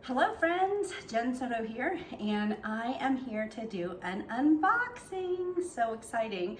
Hello friends, Jen Soto here, and I am here to do an unboxing. So exciting.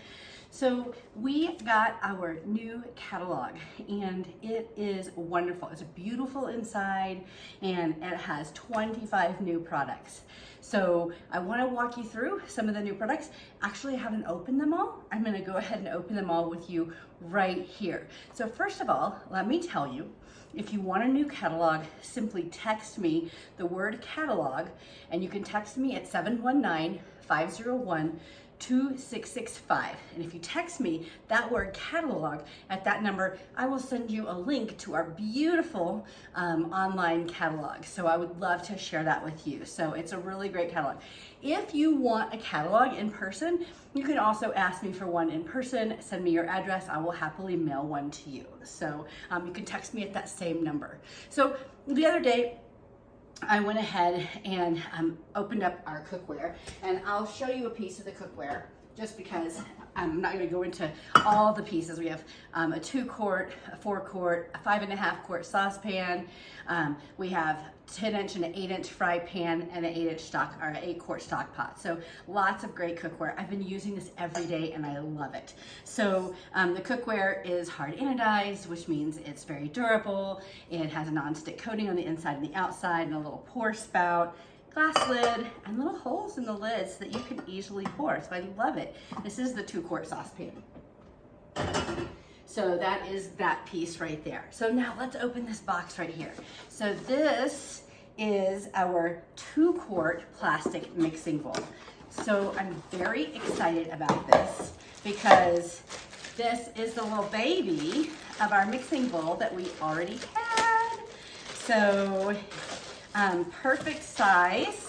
So we got our new catalog and it is wonderful. It's beautiful inside and it has 25 new products. So I want to walk you through some of the new products. Actually, I haven't opened them all. I'm going to go ahead and open them all with you right here. So first of all, let me tell you, if you want a new catalog, simply text me the word catalog, and you can text me at 719-501-2665. And if you text me that word catalog at that number, I will send you a link to our beautiful online catalog. So I would love to share that with you. So it's a really great catalog. If you want a catalog in person, you can also ask me for one in person. Send me your address. I will happily mail one to you. So you can text me at that same number. So the other day, I went ahead and opened up our cookware, and I'll show you a piece of the cookware just because I'm not going to go into all the pieces. We have a 2-quart, a 4-quart, a 5.5-quart saucepan. We have 10-inch and an 8-inch fry pan and an 8-inch stock or an 8-quart stock pot. So lots of great cookware. I've been using this every day and I love it. So the cookware is hard anodized, which means it's very durable. It has a non-stick coating on the inside and the outside and a little pour spout, glass lid, and little holes in the lid so that you can easily pour. So I love it. This is the 2-quart saucepan. So that is that piece right there. So now let's open this box right here. So this is our 2-quart plastic mixing bowl. So I'm very excited about this because this is the little baby of our mixing bowl that we already had. So perfect size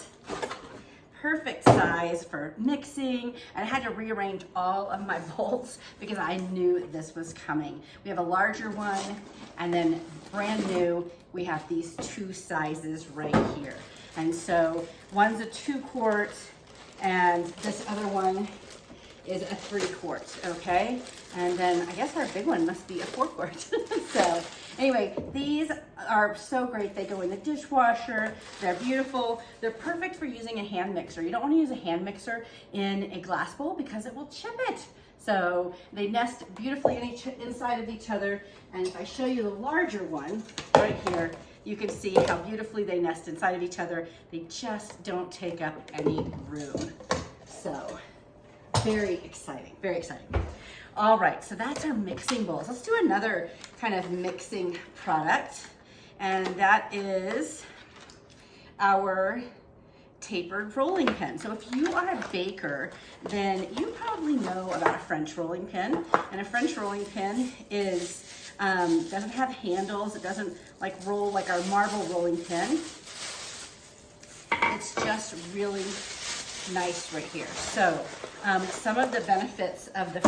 for mixing. And I had to rearrange all of my bowls because I knew this was coming. We have a larger one, and then brand new, we have these 2 sizes right here. And so one's a 2-quart and this other one is a 3-quart, okay? And then I guess our big one must be a 4-quart. So anyway, these are so great. They go in the dishwasher. They're beautiful. They're perfect for using a hand mixer. You don't want to use a hand mixer in a glass bowl because it will chip it. So they nest beautifully inside of each other. And if I show you the larger one right here, you can see how beautifully they nest inside of each other. They just don't take up any room. So very exciting, very exciting. All right, so that's our mixing bowls. Let's do another kind of mixing product, and that is our tapered rolling pin. So if you are a baker, then you probably know about a French rolling pin. And a French rolling pin is doesn't have handles. It doesn't like roll like our marble rolling pin. It's just really nice right here. So some of the benefits of the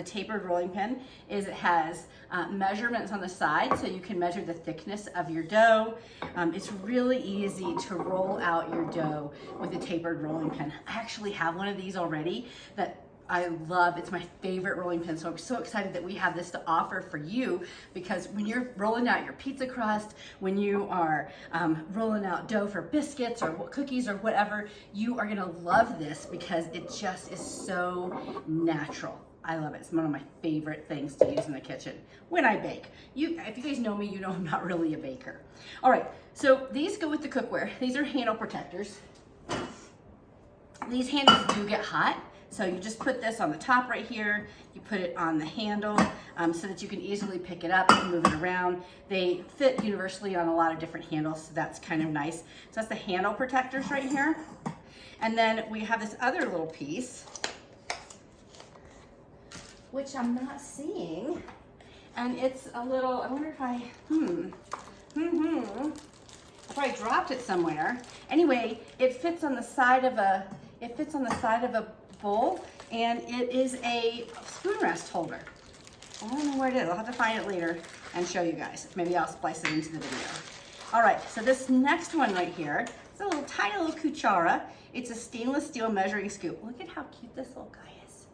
tapered rolling pin is it has measurements on the side, so you can measure the thickness of your dough. It's really easy to roll out your dough with a tapered rolling pin. I actually have one of these already that I love. It's my favorite rolling pin. So I'm so excited that we have this to offer for you, because when you're rolling out your pizza crust, when you are rolling out dough for biscuits or cookies or whatever, you are gonna love this because it just is so natural. I love it. It's one of my favorite things to use in the kitchen when I bake. If you guys know me, you know I'm not really a baker. All right, so these go with the cookware. These are handle protectors. These handles do get hot. So you just put this on the top right here, you put it on the handle so that you can easily pick it up and move it around. They fit universally on a lot of different handles, so that's kind of nice. So that's the handle protectors right here. And then we have this other little piece, which I'm not seeing. And it's a little, I wonder if I probably dropped it somewhere. Anyway, it fits on the side of a bowl, and it is a spoon rest holder. I don't know where it is. I'll have to find it later and show you guys. Maybe I'll splice it into the video. All right, so this next one right here, it's a little tiny little cuchara. It's a stainless steel measuring scoop. Look at how cute this little guy is.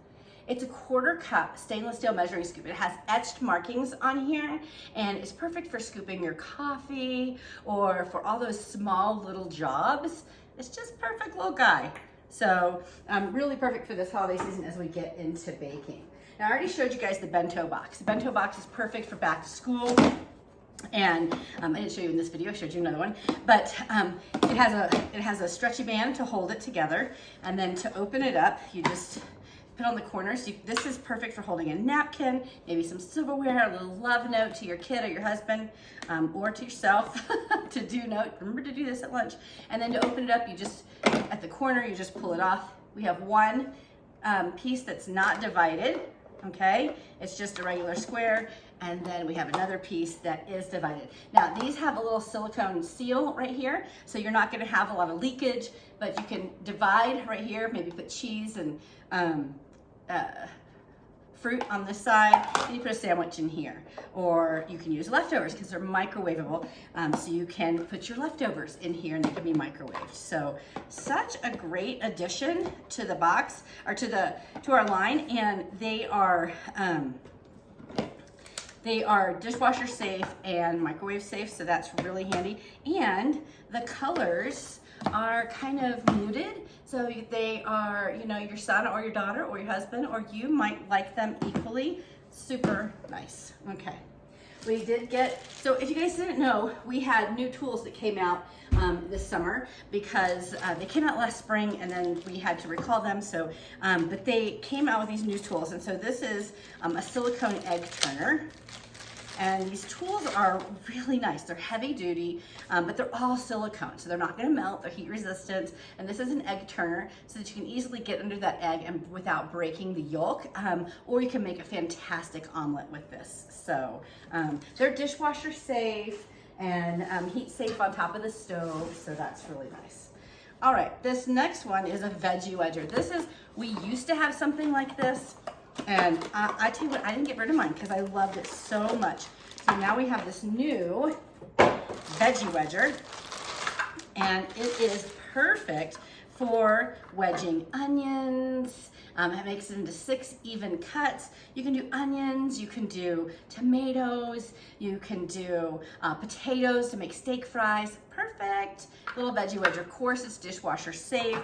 It's a 1/4 cup stainless steel measuring scoop. It has etched markings on here, and it's perfect for scooping your coffee or for all those small little jobs. It's just perfect little guy. So really perfect for this holiday season as we get into baking. Now I already showed you guys the bento box. The bento box is perfect for back to school. And I didn't show you in this video, I showed you another one, but it has a stretchy band to hold it together, and then to open it up, you just put on the corners. This is perfect for holding a napkin, maybe some silverware, a little love note to your kid or your husband, or to yourself. Remember to do this at lunch. And then to open it up, you just, at the corner, you just pull it off. We have one piece that's not divided, okay? It's just a regular square. And then we have another piece that is divided. Now these have a little silicone seal right here, so you're not gonna have a lot of leakage, but you can divide right here, maybe put cheese and fruit on this side, and you put a sandwich in here. Or you can use leftovers because they're microwavable, so you can put your leftovers in here and they can be microwaved. So such a great addition to the box, or to our line, and they are dishwasher safe and microwave safe, so that's really handy. And the colors are kind of muted, so they are, you know, your son or your daughter or your husband or you might like them equally. Super nice. Okay. We did get, so if you guys didn't know, we had new tools that came out this summer because they came out last spring and then we had to recall them. So, but they came out with these new tools. And so this is a silicone egg turner. And these tools are really nice. They're heavy duty, but they're all silicone, so they're not gonna melt, they're heat resistant. And this is an egg turner so that you can easily get under that egg and without breaking the yolk, or you can make a fantastic omelet with this. So they're dishwasher safe and heat safe on top of the stove, so that's really nice. All right, this next one is a veggie wedger. We used to have something like this, and I tell you what, I didn't get rid of mine because I loved it so much. So now we have this new veggie wedger, and it is perfect for wedging onions. It makes it into 6 even cuts. You can do onions, you can do tomatoes, you can do potatoes to make steak fries. Perfect little veggie wedger. Of course, it's dishwasher safe.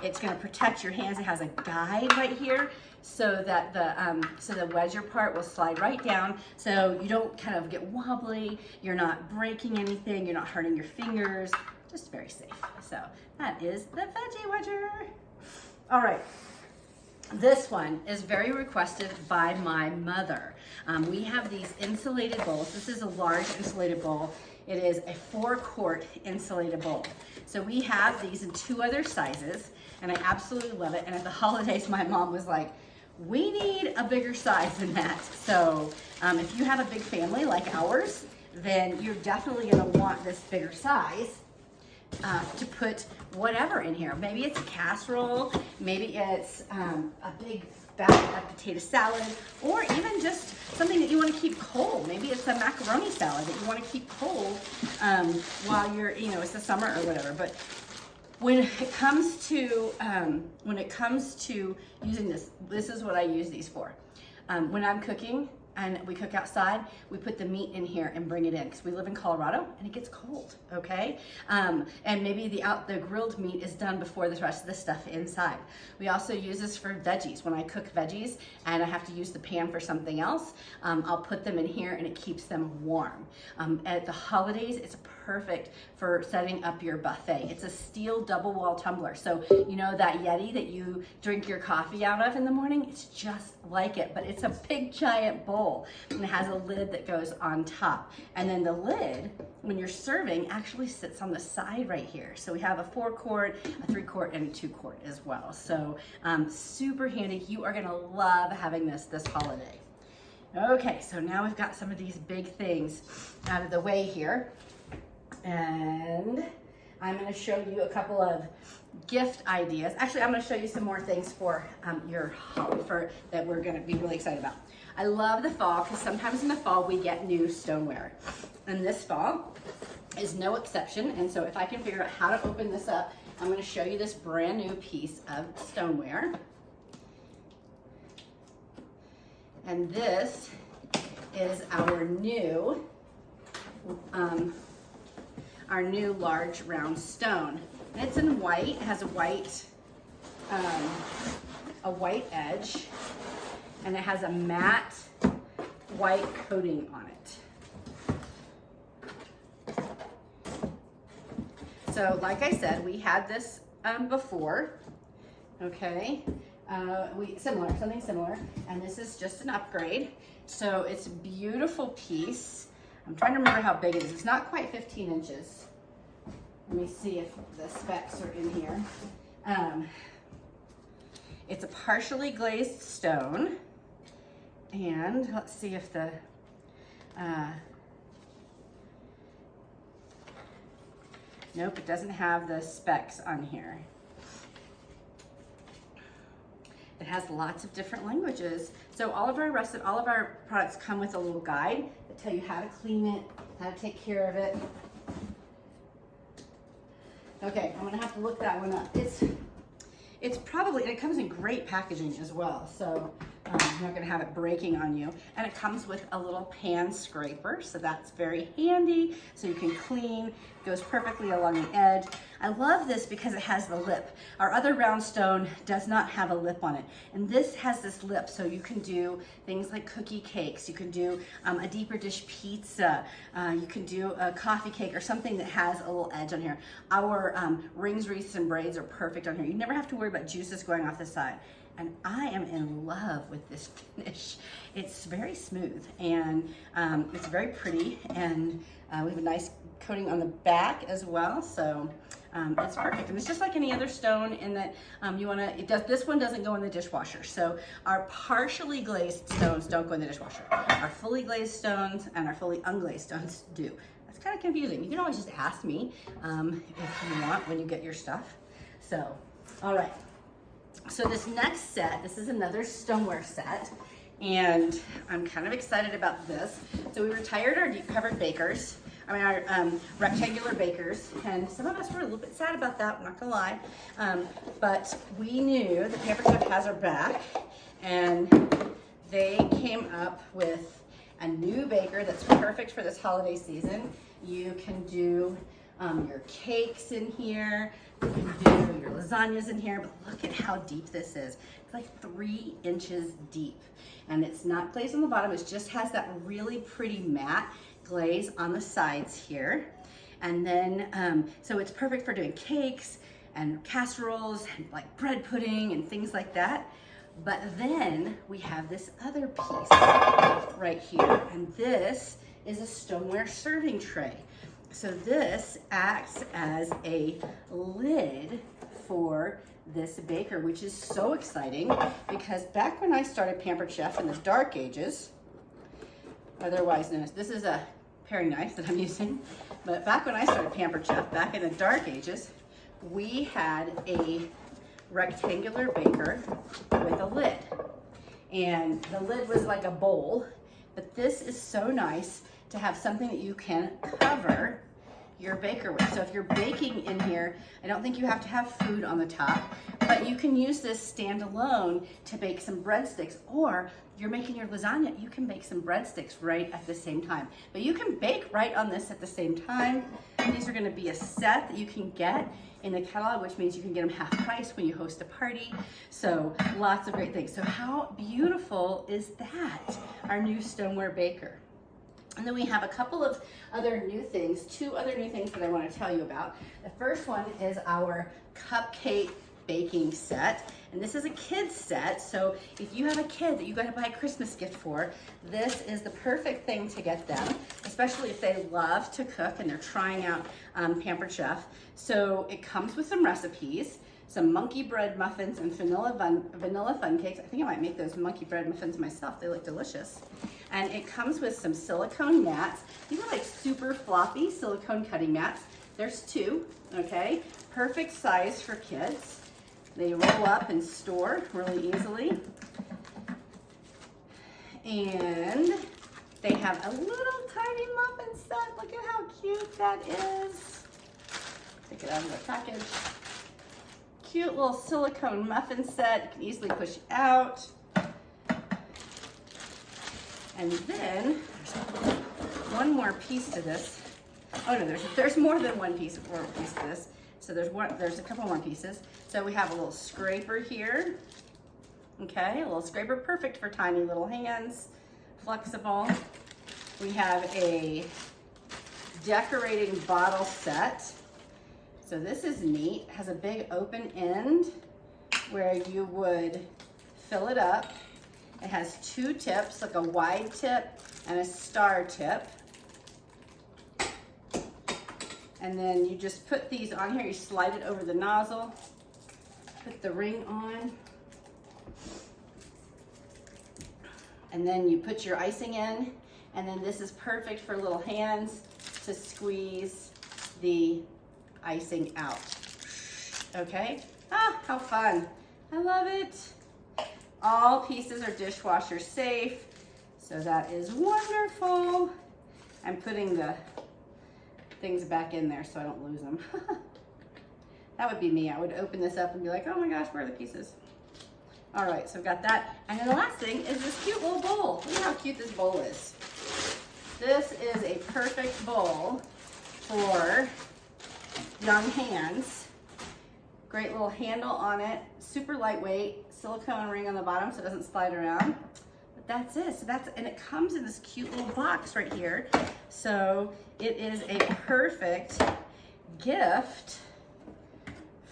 It's gonna protect your hands. It has a guide right here so that the wedger part will slide right down, so you don't kind of get wobbly, you're not breaking anything, you're not hurting your fingers, just very safe. So that is the veggie wedger. All right. This one is very requested by my mother. We have these insulated bowls. This is a large insulated bowl. It is a 4-quart insulated bowl. So we have these in 2 other sizes, and I absolutely love it. And at the holidays, my mom was like, we need a bigger size than that. So if you have a big family like ours, then you're definitely gonna want this bigger size to put whatever in here. Maybe it's a casserole, maybe it's a big bag of potato salad, or even just something that you want to keep cold. Maybe it's a macaroni salad that you want to keep cold while you're, you know, it's the summer or whatever. But when it comes to using this is what I use these for. When I'm cooking and we cook outside, we put the meat in here and bring it in because we live in Colorado and it gets cold, okay? And maybe the grilled meat is done before the rest of the stuff inside. We also use this for veggies. When I cook veggies and I have to use the pan for something else, I'll put them in here and it keeps them warm. At the holidays, it's perfect for setting up your buffet. It's a steel double wall tumbler. So you know that Yeti that you drink your coffee out of in the morning? It's just like it, but it's a big giant bowl and it has a lid that goes on top. And then the lid, when you're serving, actually sits on the side right here. So we have a 4-quart, a 3-quart, and a 2-quart as well. So super handy. You are gonna love having this holiday. Okay, so now we've got some of these big things out of the way here. And I'm going to show you a couple of gift ideas. Actually, I'm going to show you some more things for that we're going to be really excited about. I love the fall because sometimes in the fall we get new stoneware. And this fall is no exception. And so if I can figure out how to open this up, I'm going to show you this brand new piece of stoneware. And this is our new large round stone. And it's in white. It has a white edge, and it has a matte white coating on it. So like I said, we had this before, okay? Something similar, and this is just an upgrade. So it's a beautiful piece. I'm trying to remember how big it is. It's not quite 15 inches. Let me see if the specs are in here. It's a partially glazed stone, and let's see if the nope, it doesn't have the specs on here. It has lots of different languages. So all of our products come with a little guide that tell you how to clean it, how to take care of it. Okay, I'm gonna have to look that one up. It's probably, and it comes in great packaging as well, so you're not gonna have it breaking on you. And it comes with a little pan scraper, so that's very handy, so you can clean. It goes perfectly along the edge. I love this because it has the lip. Our other round stone does not have a lip on it, and this has this lip, so you can do things like cookie cakes, you can do a deeper dish pizza, you can do a coffee cake or something that has a little edge on here. Our rings, wreaths, and braids are perfect on here. You never have to worry about juices going off the side. And I am in love with this finish. It's very smooth, and it's very pretty, and we have a nice coating on the back as well, so it's perfect. And it's just like any other stone in that this one doesn't go in the dishwasher. So our partially glazed stones don't go in the dishwasher. Our fully glazed stones and our fully unglazed stones do. That's kind of confusing. You can always just ask me if you want when you get your stuff. So, all right. So this next set, this is another stoneware set, and I'm kind of excited about this. So we retired our deep covered bakers, our rectangular bakers, and some of us were a little bit sad about that, I'm not gonna lie. But we knew that Pampered Chef has our back, and they came up with a new baker that's perfect for this holiday season. You can do your cakes in here, you can do your lasagnas in here, but look at how deep this is. It's like 3 inches deep, and it's not glazed on the bottom. It just has that really pretty matte glaze on the sides here. And then, so it's perfect for doing cakes and casseroles and like bread pudding and things like that. But then we have this other piece right here, and this is a stoneware serving tray. So this acts as a lid for this baker, which is so exciting because back when I started Pampered Chef in the dark ages, otherwise known as, this is a paring knife that I'm using, but back when I started Pampered Chef, back in the dark ages, we had a rectangular baker with a lid. And the lid was like a bowl, but this is so nice to have something that you can cover your baker with. So if you're baking in here, I don't think you have to have food on the top, but you can use this standalone to bake some breadsticks, or you're making your lasagna, you can bake some breadsticks right at the same time. But you can bake right on this at the same time. These are gonna be a set that you can get in the catalog, which means you can get them half price when you host a party. So lots of great things. So how beautiful is that? Our new stoneware baker. And then we have a couple of other new things, 2 other new things that I want to tell you about. The first one is our cupcake baking set. And this is a kid's set, so if you have a kid that you got to buy a Christmas gift for, this is the perfect thing to get them, especially if they love to cook and they're trying out Pampered Chef. So it comes with some recipes, some monkey bread muffins and vanilla fun cakes. I think I might make those monkey bread muffins myself. They look delicious. And it comes with some silicone mats. These are like super floppy silicone cutting mats. There's 2, okay? Perfect size for kids. They roll up and store really easily. And they have a little tiny muffin set. Look at how cute that is. Take it out of the package. Cute little silicone muffin set. You can easily push it out. And then there's one more piece to this. Oh no, there's more than one piece to this. So there's a couple more pieces. So we have a little scraper here. Okay, a little scraper, perfect for tiny little hands, flexible. We have a decorating bottle set. So this is neat. It has a big open end where you would fill it up. It has two tips, like a wide tip and a star tip. And then you just put these on here. You slide it over the nozzle, put the ring on, and then you put your icing in. And then this is perfect for little hands to squeeze the icing out. Okay? Ah, how fun. I love it. All pieces are dishwasher safe, so that is wonderful. I'm putting the things back in there so I don't lose them. That would be me. I would open this up and be like, oh my gosh, where are the pieces? All right, so I've got that. And then the last thing is this cute little bowl. Look at how cute this bowl is. This is a perfect bowl for young hands. Great little handle on it, super lightweight, silicone ring on the bottom so it doesn't slide around. But that's it. So and it comes in this cute little box right here. So it is a perfect gift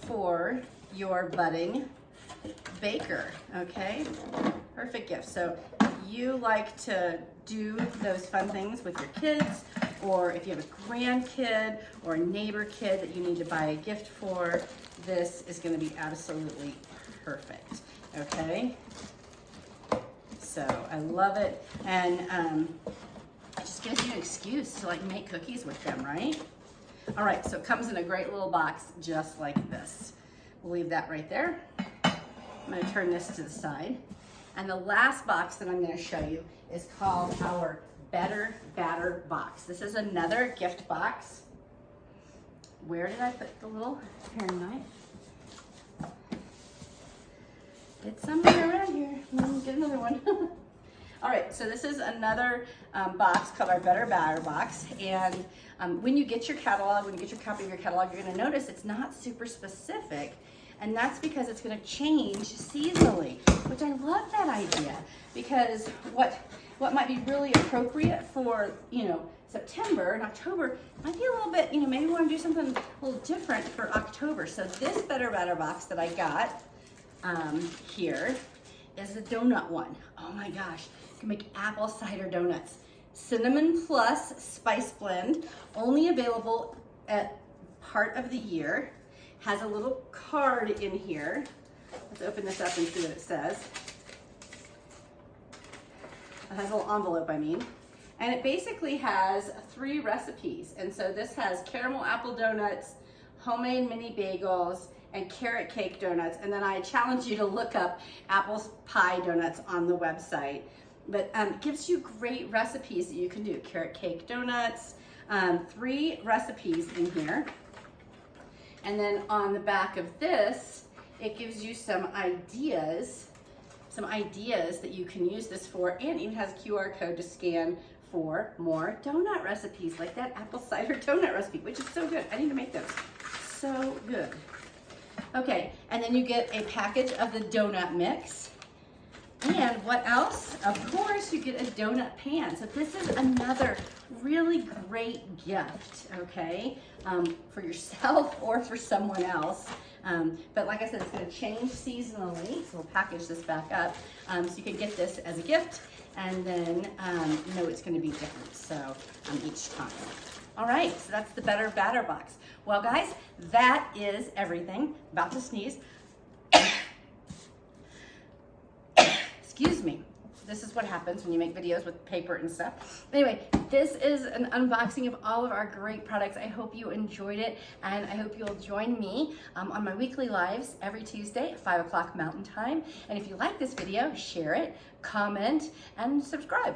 for your budding baker, okay? Perfect gift. So if you like to do those fun things with your kids, or if you have a grandkid or a neighbor kid that you need to buy a gift for, this is going to be absolutely perfect, okay? So I love it, and it just gives you an excuse to like make cookies with them, right? All right, so it comes in a great little box just like this. We'll leave that right there. I'm going to turn this to the side. And the last box that I'm going to show you is called our Better Batter box. This is another gift box. Where did I put the little paring knife? It's somewhere around here. Get another one. All right, so this is another box called our Better Batter box. And when you get your catalog, when you get your copy of your catalog, you're going to notice it's not super specific. And that's because it's going to change seasonally, which I love that idea, because what might be really appropriate for, September and October might be a little bit, maybe we want to do something a little different for October. So this Better Batter box that I got here is the donut one. Oh my gosh, you can make apple cider donuts. Cinnamon plus spice blend, only available at part of the year. Has a little card in here. Let's open this up and see what it says. It has a little envelope, And it basically has 3 recipes. And so this has caramel apple donuts, homemade mini bagels, and carrot cake donuts. And then I challenge you to look up apple pie donuts on the website. But it gives you great recipes that you can do. Carrot cake donuts, 3 recipes in here. And then on the back of this, it gives you some ideas that you can use this for, and even has a QR code to scan for more donut recipes, like that apple cider donut recipe, which is so good. I need to make those. So good. Okay, and then you get a package of the donut mix. And what else? Of course, you get a donut pan. So this is another really great gift, okay, for yourself or for someone else. But like I said, it's going to change seasonally, so we'll package this back up so you can get this as a gift, and then know it's going to be different each time. All right, so that's the Better Batter box. Well, guys, that is everything. About to sneeze. Excuse me. This is what happens when you make videos with paper and stuff. Anyway, this is an unboxing of all of our great products. I hope you enjoyed it, and I hope you'll join me on my weekly lives every Tuesday at 5 o'clock Mountain Time. And if you like this video, share it, comment, and subscribe.